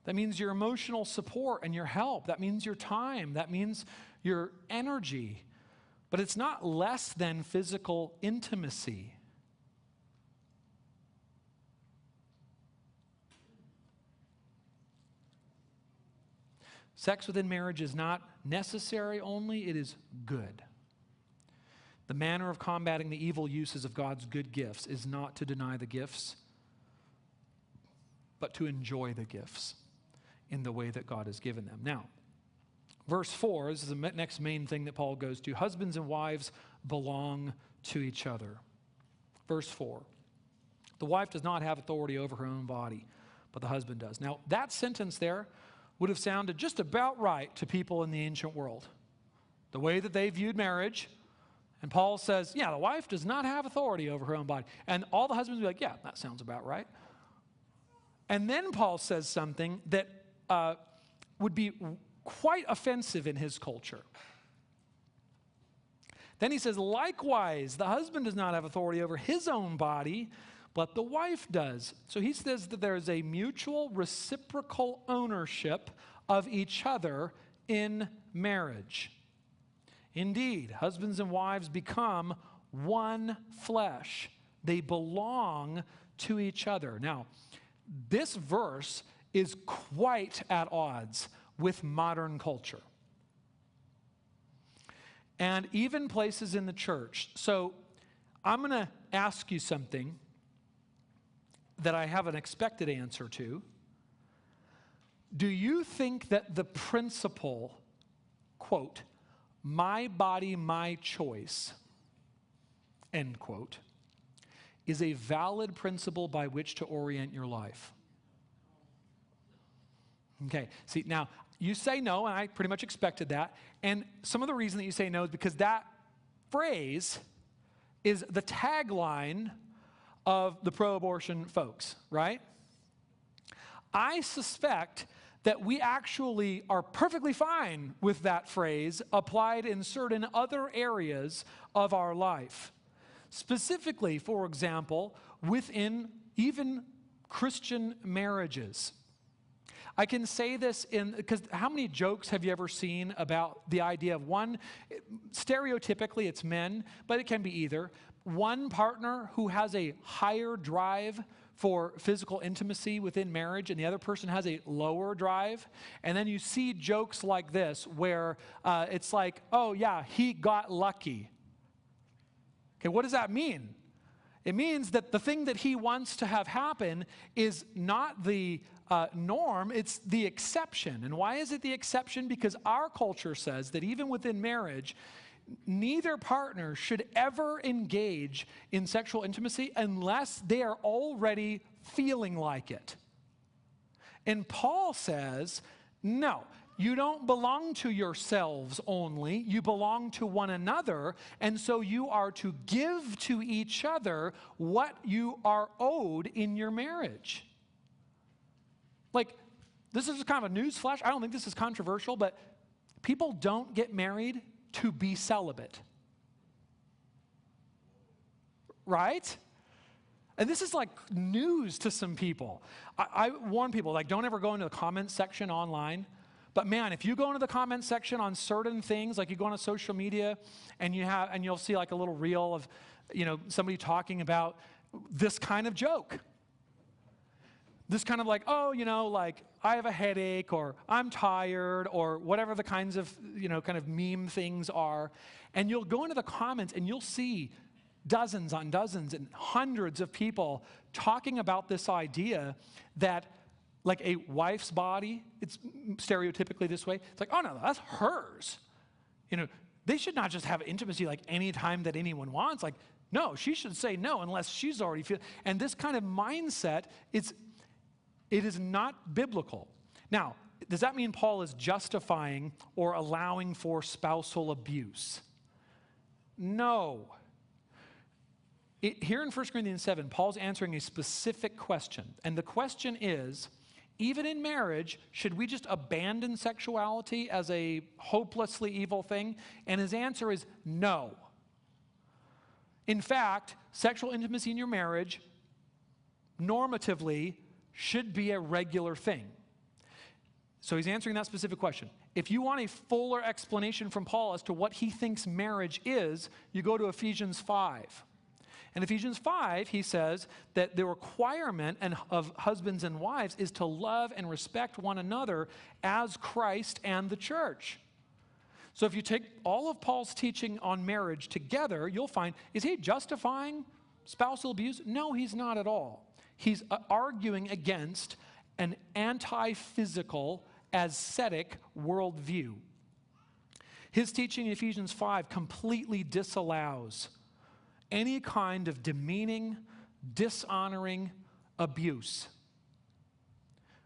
That means your emotional support and your help. That means your time. That means your energy. But it's not less than physical intimacy. Sex within marriage is not necessary only, it is good. The manner of combating the evil uses of God's good gifts is not to deny the gifts, but to enjoy the gifts in the way that God has given them. Now, verse 4, this is the next main thing that Paul goes to. Husbands and wives belong to each other. Verse 4, the wife does not have authority over her own body, but the husband does. Now, that sentence there would have sounded just about right to people in the ancient world. The way that they viewed marriage. And Paul says, yeah, the wife does not have authority over her own body. And all the husbands would be like, yeah, that sounds about right. And then Paul says something that would be quite offensive in his culture. Then he says, likewise, the husband does not have authority over his own body, but the wife does. So he says that there is a mutual reciprocal ownership of each other in marriage. Indeed, husbands and wives become one flesh. They belong to each other. Now, this verse is quite at odds with modern culture. And even places in the church. So I'm going to ask you something that I have an expected answer to. Do you think that the principle, quote, my body, my choice, end quote, is a valid principle by which to orient your life? Okay, see, now, you say no, and I pretty much expected that. And some of the reason that you say no is because that phrase is the tagline of the pro-abortion folks, right? I suspect that we actually are perfectly fine with that phrase applied in certain other areas of our life. Specifically, for example, within even Christian marriages. I can say this because how many jokes have you ever seen about the idea of one, stereotypically it's men, but it can be either, one partner who has a higher drive for physical intimacy within marriage and the other person has a lower drive. And then you see jokes like this where it's like, oh yeah, he got lucky. Okay, what does that mean? It means that the thing that he wants to have happen is not the norm, it's the exception. And why is it the exception? Because our culture says that even within marriage, neither partner should ever engage in sexual intimacy unless they are already feeling like it. And Paul says, no, you don't belong to yourselves only, you belong to one another, and so you are to give to each other what you are owed in your marriage. Like, this is kind of a news flash. I don't think this is controversial, but people don't get married to be celibate. Right? And this is like news to some people. I warn people, like, don't ever go into the comments section online. But man, if you go into the comments section on certain things, like you go on social media and you'll see like a little reel of, somebody talking about this kind of joke. This kind of like, oh, like I have a headache or I'm tired or whatever the kinds of, kind of meme things are. And you'll go into the comments and you'll see dozens on dozens and hundreds of people talking about this idea that like a wife's body, it's stereotypically this way. It's like, oh no, that's hers. They should not just have intimacy like any time that anyone wants. Like, no, she should say no unless she's already feeling. And this kind of mindset, it is not biblical. Now, does that mean Paul is justifying or allowing for spousal abuse? No. Here in 1 Corinthians 7, Paul's answering a specific question. And the question is, even in marriage, should we just abandon sexuality as a hopelessly evil thing? And his answer is no. In fact, sexual intimacy in your marriage, normatively, should be a regular thing. So he's answering that specific question. If you want a fuller explanation from Paul as to what he thinks marriage is, you go to Ephesians 5. In Ephesians 5, he says that the requirement of husbands and wives is to love and respect one another as Christ and the church. So if you take all of Paul's teaching on marriage together, you'll find, is he justifying spousal abuse? No, he's not at all. He's arguing against an anti-physical, ascetic worldview. His teaching in Ephesians 5 completely disallows any kind of demeaning, dishonoring abuse.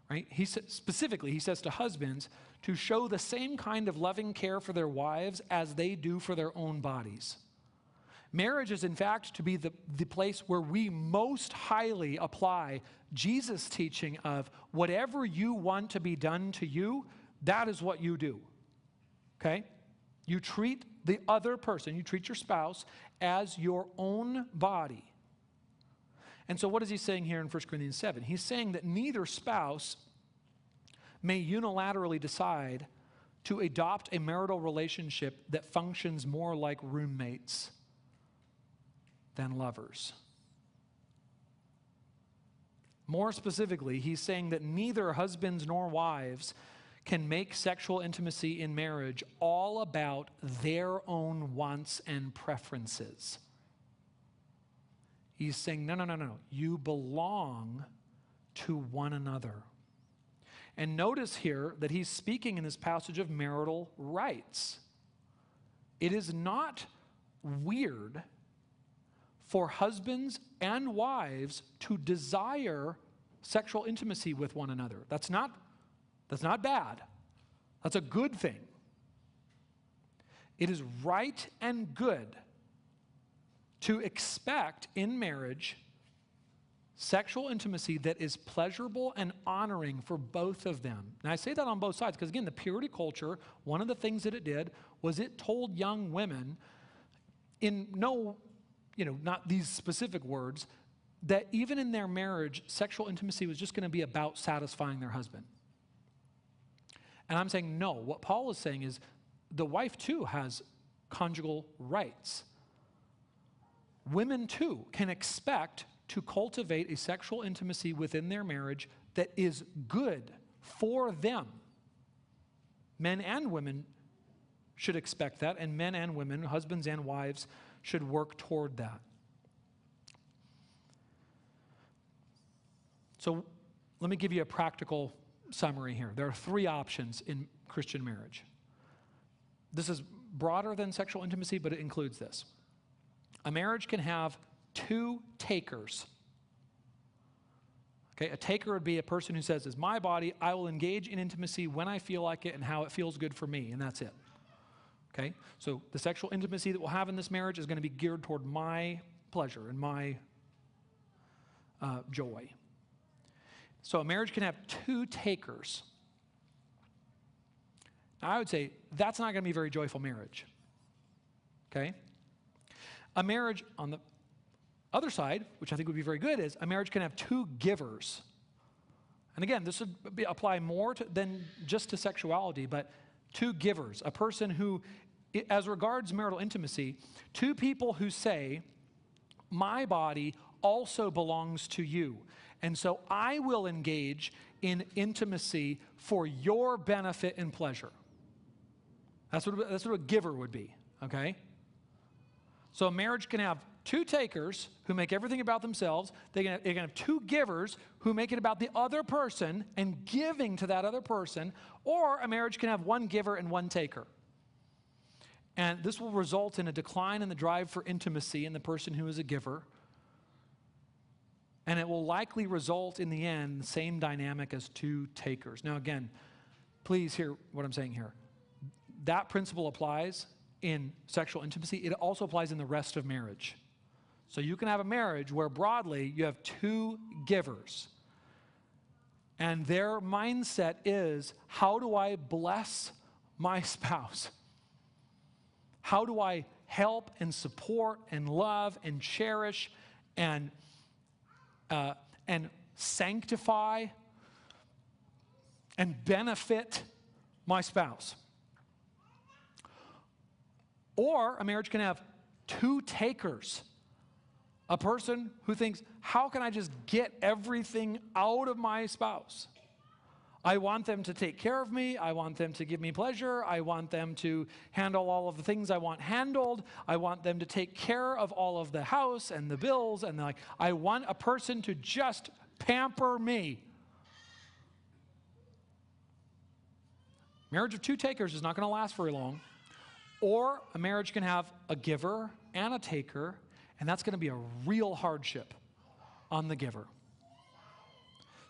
Right? Specifically, he says to husbands to show the same kind of loving care for their wives as they do for their own bodies. Marriage is, in fact, to be the place where we most highly apply Jesus' teaching of whatever you want to be done to you, that is what you do. Okay? You treat the other person, you treat your spouse as your own body. And so what is he saying here in 1 Corinthians 7? He's saying that neither spouse may unilaterally decide to adopt a marital relationship that functions more like roommates than lovers. More specifically, he's saying that neither husbands nor wives can make sexual intimacy in marriage all about their own wants and preferences. He's saying, no. You belong to one another. And notice here that he's speaking in this passage of marital rights. It is not weird for husbands and wives to desire sexual intimacy with one another. That's not bad. That's a good thing. It is right and good to expect in marriage sexual intimacy that is pleasurable and honoring for both of them. And I say that on both sides because, again, the purity culture, one of the things that it did was it told young women in not these specific words, that even in their marriage, sexual intimacy was just going to be about satisfying their husband. And I'm saying, no. What Paul is saying is the wife, too, has conjugal rights. Women, too, can expect to cultivate a sexual intimacy within their marriage that is good for them. Men and women should expect that, and men and women, husbands and wives, should work toward that. So let me give you a practical summary here. There are 3 options in Christian marriage. This is broader than sexual intimacy, but it includes this. A marriage can have 2 takers. Okay, a taker would be a person who says, "It's my body, I will engage in intimacy when I feel like it and how it feels good for me," and that's it. Okay, so the sexual intimacy that we'll have in this marriage is going to be geared toward my pleasure and my joy. So a marriage can have 2 takers. Now, I would say that's not going to be a very joyful marriage. Okay? A marriage on the other side, which I think would be very good, is a marriage can have 2 givers. And again, this would apply more than just to sexuality, but 2 givers. A person who, as regards marital intimacy, 2 people who say, my body also belongs to you. And so I will engage in intimacy for your benefit and pleasure. That's what a giver would be, okay? So a marriage can have 2 takers who make everything about themselves. They can have 2 givers who make it about the other person and giving to that other person. Or a marriage can have 1 giver and 1 taker. And this will result in a decline in the drive for intimacy in the person who is a giver. And it will likely result in the end the same dynamic as 2 takers. Now again, please hear what I'm saying here. That principle applies in sexual intimacy. It also applies in the rest of marriage. So you can have a marriage where broadly you have two givers. And their mindset is, how do I bless my spouse? How do I help and support and love and cherish and sanctify and benefit my spouse? Or a marriage can have two takers. A person who thinks, how can I just get everything out of my spouse? I want them to take care of me. I want them to give me pleasure. I want them to handle all of the things I want handled. I want them to take care of all of the house and the bills. And like, I want a person to just pamper me. Marriage of two takers is not going to last very long. Or a marriage can have a giver and a taker, and that's going to be a real hardship on the giver.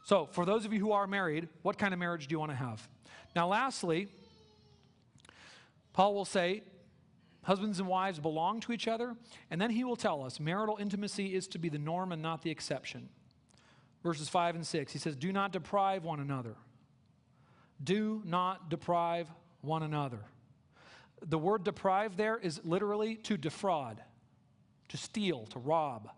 So, for those of you who are married, what kind of marriage do you want to have? Now, lastly, Paul will say, husbands and wives belong to each other, and then he will tell us marital intimacy is to be the norm and not the exception. Verses 5 and 6, he says, do not deprive one another. Do not deprive one another. The word deprive there is literally to defraud, to steal, to rob.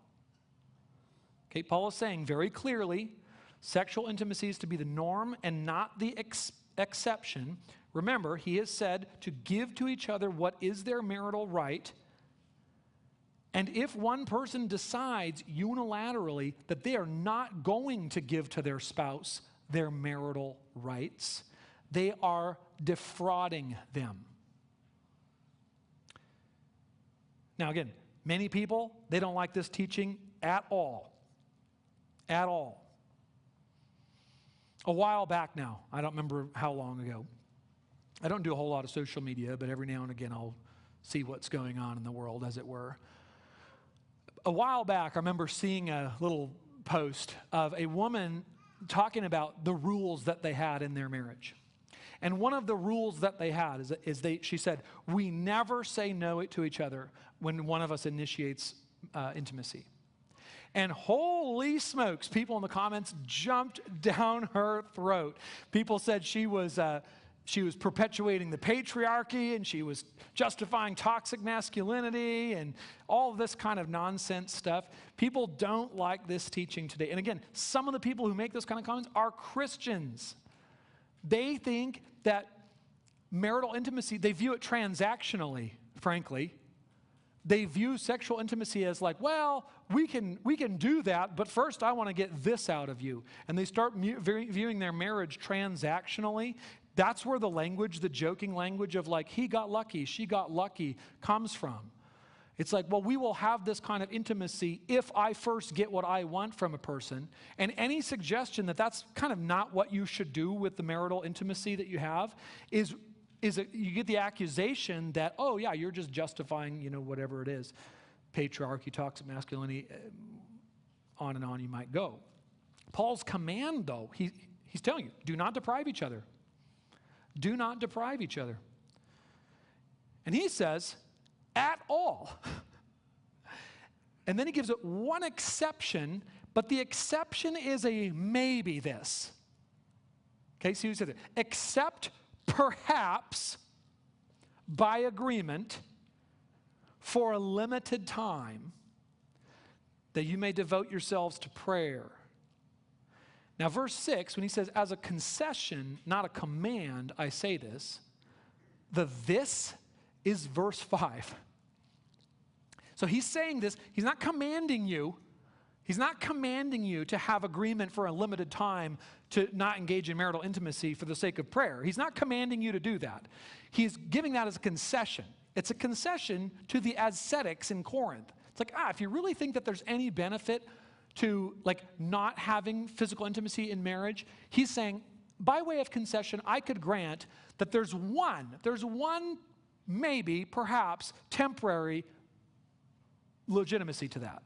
Okay, Paul is saying very clearly, sexual intimacy is to be the norm and not the exception. Remember, he has said to give to each other what is their marital right. And if one person decides unilaterally that they are not going to give to their spouse their marital rights, they are defrauding them. Now again, many people, they don't like this teaching at all. At all. A while back now, I don't remember how long ago. I don't do a whole lot of social media, but every now and again I'll see what's going on in the world, as it were. A while back, I remember seeing a little post of a woman talking about the rules that they had in their marriage. And one of the rules that they had she said, we never say no to each other when one of us initiates intimacy. And holy smokes, people in the comments jumped down her throat. People said she was perpetuating the patriarchy, and she was justifying toxic masculinity and all this kind of nonsense stuff. People don't like this teaching today. And again, some of the people who make those kind of comments are Christians. They think that marital intimacy, they view it transactionally, frankly. They view sexual intimacy as like, well, we can do that, but first I want to get this out of you. And they start viewing their marriage transactionally. That's where the language, the joking language of like, he got lucky, she got lucky, comes from. It's like, well, we will have this kind of intimacy if I first get what I want from a person. And any suggestion that that's kind of not what you should do with the marital intimacy that you have is you get the accusation that, oh yeah, you're just justifying, whatever it is, patriarchy, toxic masculinity, on and on you might go. Paul's command, though, he's telling you, do not deprive each other. Do not deprive each other. And he says, at all. And then he gives it one exception, but the exception is a maybe this. Okay, so he said it. Except perhaps by agreement for a limited time that you may devote yourselves to prayer. Now, verse 6, when he says, as a concession, not a command, I say this, this is verse 5. So he's saying this, he's not commanding you. He's not commanding you to have agreement for a limited time to not engage in marital intimacy for the sake of prayer. He's not commanding you to do that. He's giving that as a concession. It's a concession to the ascetics in Corinth. It's like, if you really think that there's any benefit to like not having physical intimacy in marriage, he's saying, by way of concession, I could grant that there's one maybe, perhaps, temporary legitimacy to that.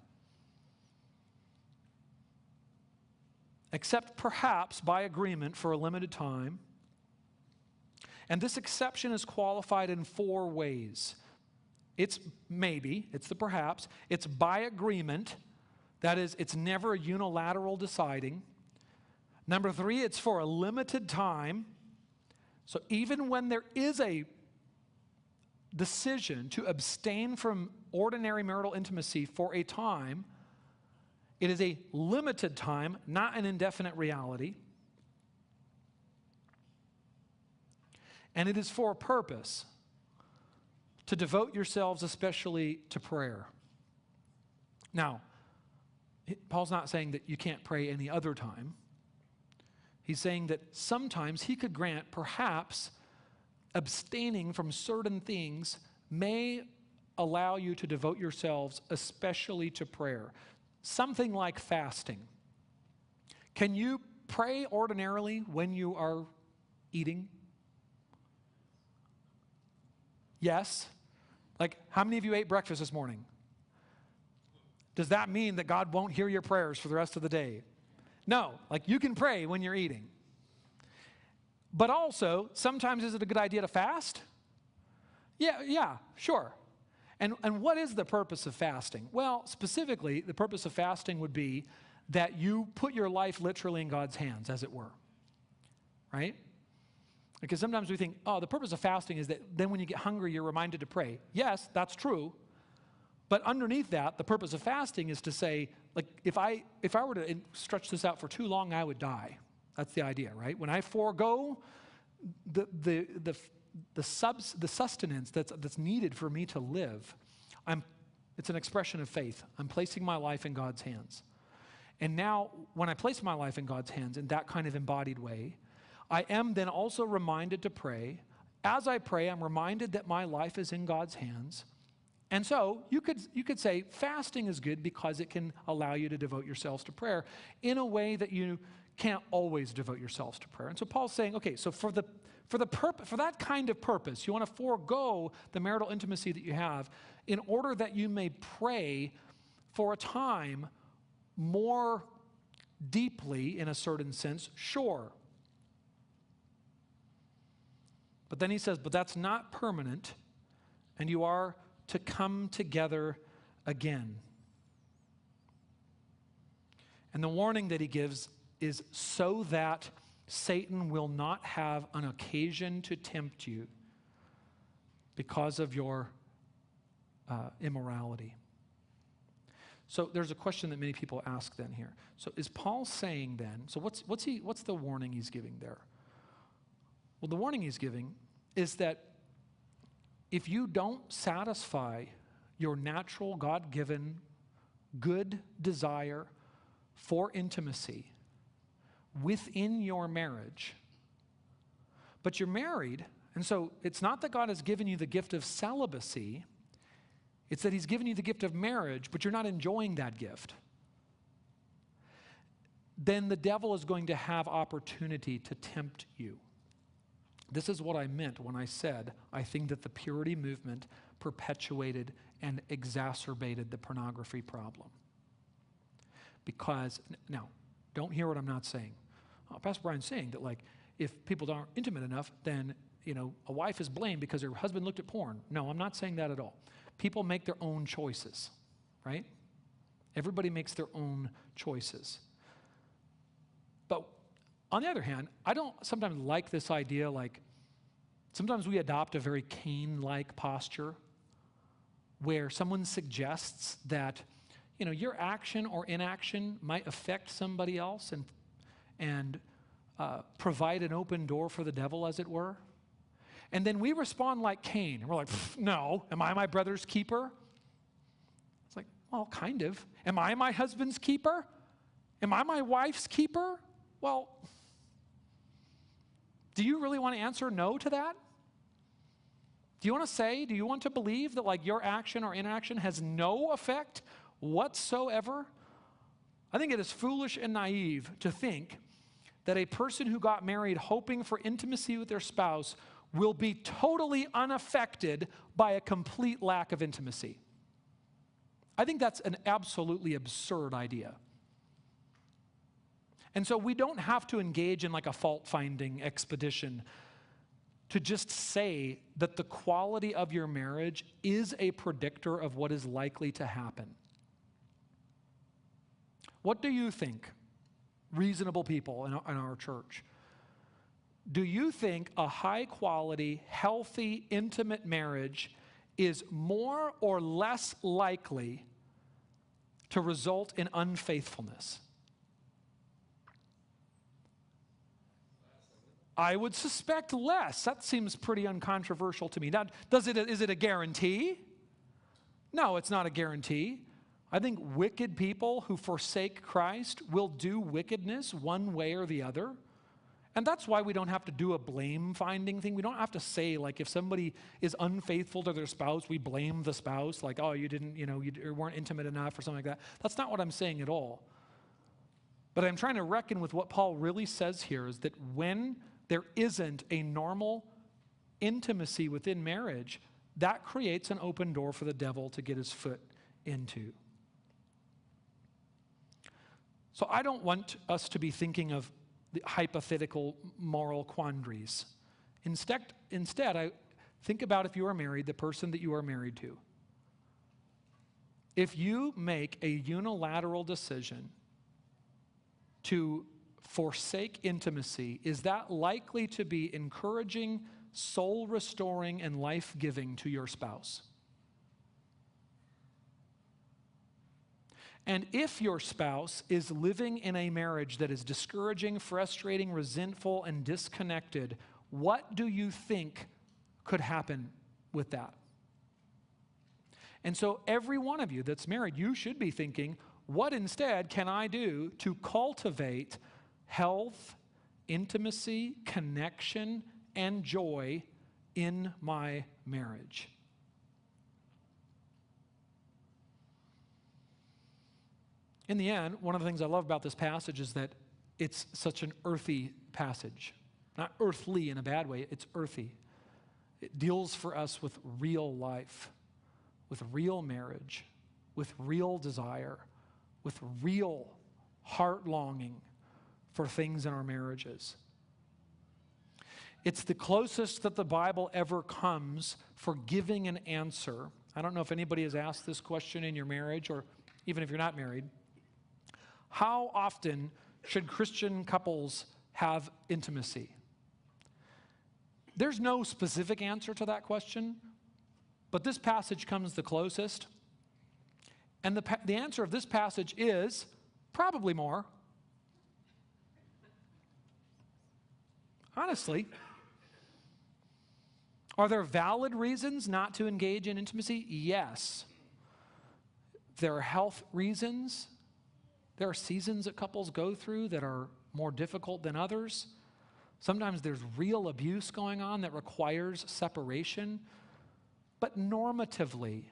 Except perhaps by agreement for a limited time. And this exception is qualified in 4 ways. It's maybe, it's the perhaps. It's by agreement. That is, it's never a unilateral deciding. Number 3, it's for a limited time. So even when there is a decision to abstain from ordinary marital intimacy for a time, it is a limited time, not an indefinite reality. And it is for a purpose, to devote yourselves especially to prayer. Now, Paul's not saying that you can't pray any other time. He's saying that sometimes he could grant, perhaps, abstaining from certain things may allow you to devote yourselves especially to prayer. Something like fasting. Can you pray ordinarily when you are eating? Yes. Like, how many of you ate breakfast this morning? Does that mean that God won't hear your prayers for the rest of the day? No. Like, you can pray when you're eating. But also, sometimes is it a good idea to fast? Yeah, sure. And what is the purpose of fasting? Well, specifically, the purpose of fasting would be that you put your life literally in God's hands, as it were. Right? Because sometimes we think, oh, the purpose of fasting is that then when you get hungry, you're reminded to pray. Yes, that's true. But underneath that, the purpose of fasting is to say, like, if I were to stretch this out for too long, I would die. That's the idea, right? When I forego the sustenance that's needed for me to live, it's an expression of faith. I'm placing my life in God's hands. And now, when I place my life in God's hands in that kind of embodied way, I am then also reminded to pray. As I pray, I'm reminded that my life is in God's hands. And so you could say fasting is good because it can allow you to devote yourselves to prayer in a way that you can't always devote yourselves to prayer. And so Paul's saying, okay, so for that kind of purpose, you want to forego the marital intimacy that you have in order that you may pray for a time more deeply, in a certain sense, sure. But then he says, but that's not permanent, and you are to come together again. And the warning that he gives is so that Satan will not have an occasion to tempt you because of your immorality. So there's a question that many people ask then here. So is Paul saying then, so what's the warning he's giving there? Well, the warning he's giving is that if you don't satisfy your natural, God-given, good desire for intimacy within your marriage, but you're married, and so it's not that God has given you the gift of celibacy, it's that he's given you the gift of marriage, but you're not enjoying that gift, then the devil is going to have opportunity to tempt you. This is what I meant when I said I think that the purity movement perpetuated and exacerbated the pornography problem. Because, now, don't hear what I'm not saying. Pastor Brian's saying that, like, if people aren't intimate enough, then, a wife is blamed because her husband looked at porn. No, I'm not saying that at all. People make their own choices, right? Everybody makes their own choices. But on the other hand, I don't sometimes like this idea, like, sometimes we adopt a very Cain-like posture where someone suggests that, your action or inaction might affect somebody else and provide an open door for the devil, as it were. And then we respond like Cain. We're like, no, am I my brother's keeper? It's like, well, kind of. Am I my husband's keeper? Am I my wife's keeper? Well, do you really want to answer no to that? Do you want to believe that, like, your action or inaction has no effect whatsoever? I think it is foolish and naive to think that a person who got married hoping for intimacy with their spouse will be totally unaffected by a complete lack of intimacy. I think that's an absolutely absurd idea. And so we don't have to engage in like a fault-finding expedition to just say that the quality of your marriage is a predictor of what is likely to happen. What do you think, reasonable people in our church? Do you think a high-quality, healthy, intimate marriage is more or less likely to result in unfaithfulness? I would suspect less. That seems pretty uncontroversial to me. Now, is it a guarantee? No, it's not a guarantee. I think wicked people who forsake Christ will do wickedness one way or the other. And that's why we don't have to do a blame-finding thing. We don't have to say, like, if somebody is unfaithful to their spouse, we blame the spouse, like, oh, you weren't intimate enough or something like that. That's not what I'm saying at all. But I'm trying to reckon with what Paul really says here is that when there isn't a normal intimacy within marriage, that creates an open door for the devil to get his foot into. So I don't want us to be thinking of the hypothetical moral quandaries. Instead, I think about, if you are married, the person that you are married to. If you make a unilateral decision to forsake intimacy, is that likely to be encouraging, soul-restoring, and life-giving to your spouse? And if your spouse is living in a marriage that is discouraging, frustrating, resentful, and disconnected, what do you think could happen with that? And so every one of you that's married, you should be thinking, what instead can I do to cultivate health, intimacy, connection, and joy in my marriage? In the end, one of the things I love about this passage is that it's such an earthy passage. Not earthly in a bad way, it's earthy. It deals for us with real life, with real marriage, with real desire, with real heart longing for things in our marriages. It's the closest that the Bible ever comes for giving an answer. I don't know if anybody has asked this question in your marriage, or even if you're not married. How often should Christian couples have intimacy? There's no specific answer to that question, but this passage comes the closest. And the answer of this passage is probably more. Honestly. Are there valid reasons not to engage in intimacy? Yes. There are health reasons. There are seasons that couples go through that are more difficult than others. Sometimes there's real abuse going on that requires separation. But normatively,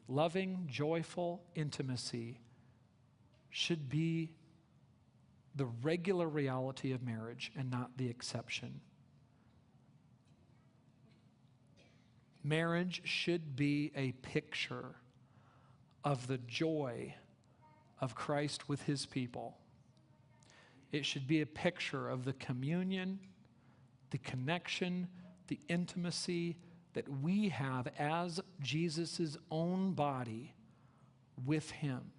loving, joyful intimacy should be the regular reality of marriage and not the exception. Marriage should be a picture of the joy of Christ with his people. It should be a picture of the communion, the connection, the intimacy that we have as Jesus' own body with him.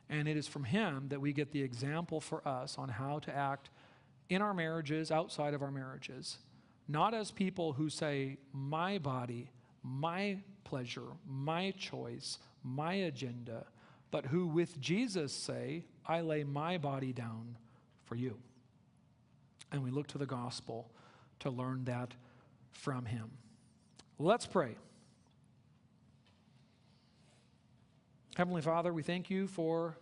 And it is from him that we get the example for us on how to act in our marriages, outside of our marriages. Not as people who say, my body, my pleasure, my choice, my agenda, but who with Jesus say, I lay my body down for you. And we look to the gospel to learn that from him. Let's pray. Heavenly Father, we thank you for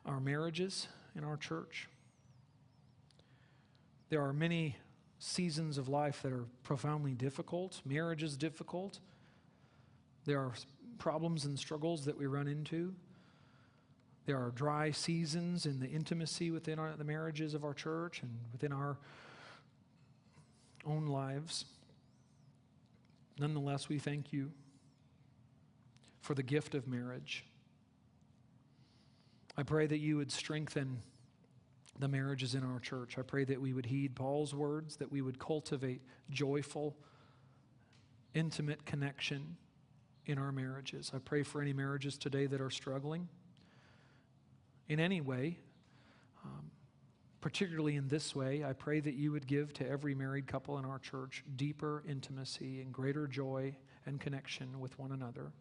our marriages in our church. There are many seasons of life that are profoundly difficult. Marriage is difficult. There are problems and struggles that we run into. There are dry seasons in the intimacy within the marriages of our church and within our own lives. Nonetheless, we thank you for the gift of marriage. I pray that you would strengthen the marriages in our church. I pray that we would heed Paul's words, that we would cultivate joyful, intimate connection in our marriages. I pray for any marriages today that are struggling in any way, particularly in this way. I pray that you would give to every married couple in our church deeper intimacy and greater joy and connection with one another.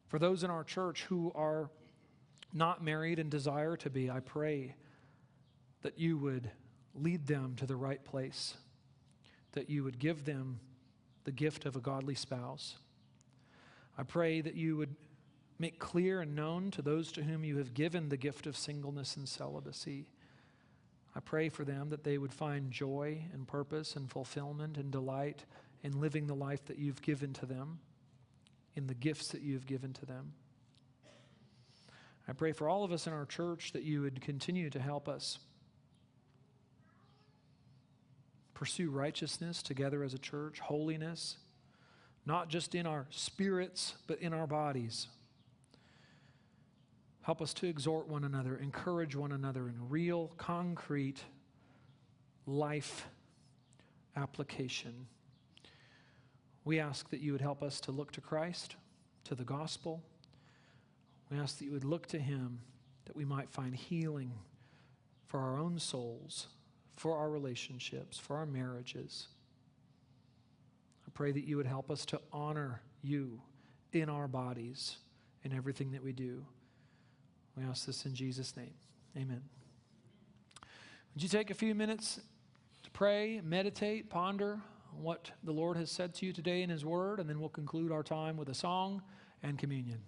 For those in our church who are not married and desire to be, I pray that you would lead them to the right place, that you would give them the gift of a godly spouse. I pray that you would make clear and known to those to whom you have given the gift of singleness and celibacy. I pray for them that they would find joy and purpose and fulfillment and delight in living the life that you've given to them, in the gifts that you've given to them. I pray for all of us in our church that you would continue to help us pursue righteousness together as a church, holiness, not just in our spirits, but in our bodies. Help us to exhort one another, encourage one another in real, concrete life application. We ask that you would help us to look to Christ, to the gospel. We ask that you would look to him, that we might find healing for our own souls, for our relationships, for our marriages. I pray that you would help us to honor you in our bodies, in everything that we do. We ask this in Jesus' name. Amen. Would you take a few minutes to pray, meditate, ponder on what the Lord has said to you today in his word, and then we'll conclude our time with a song and communion.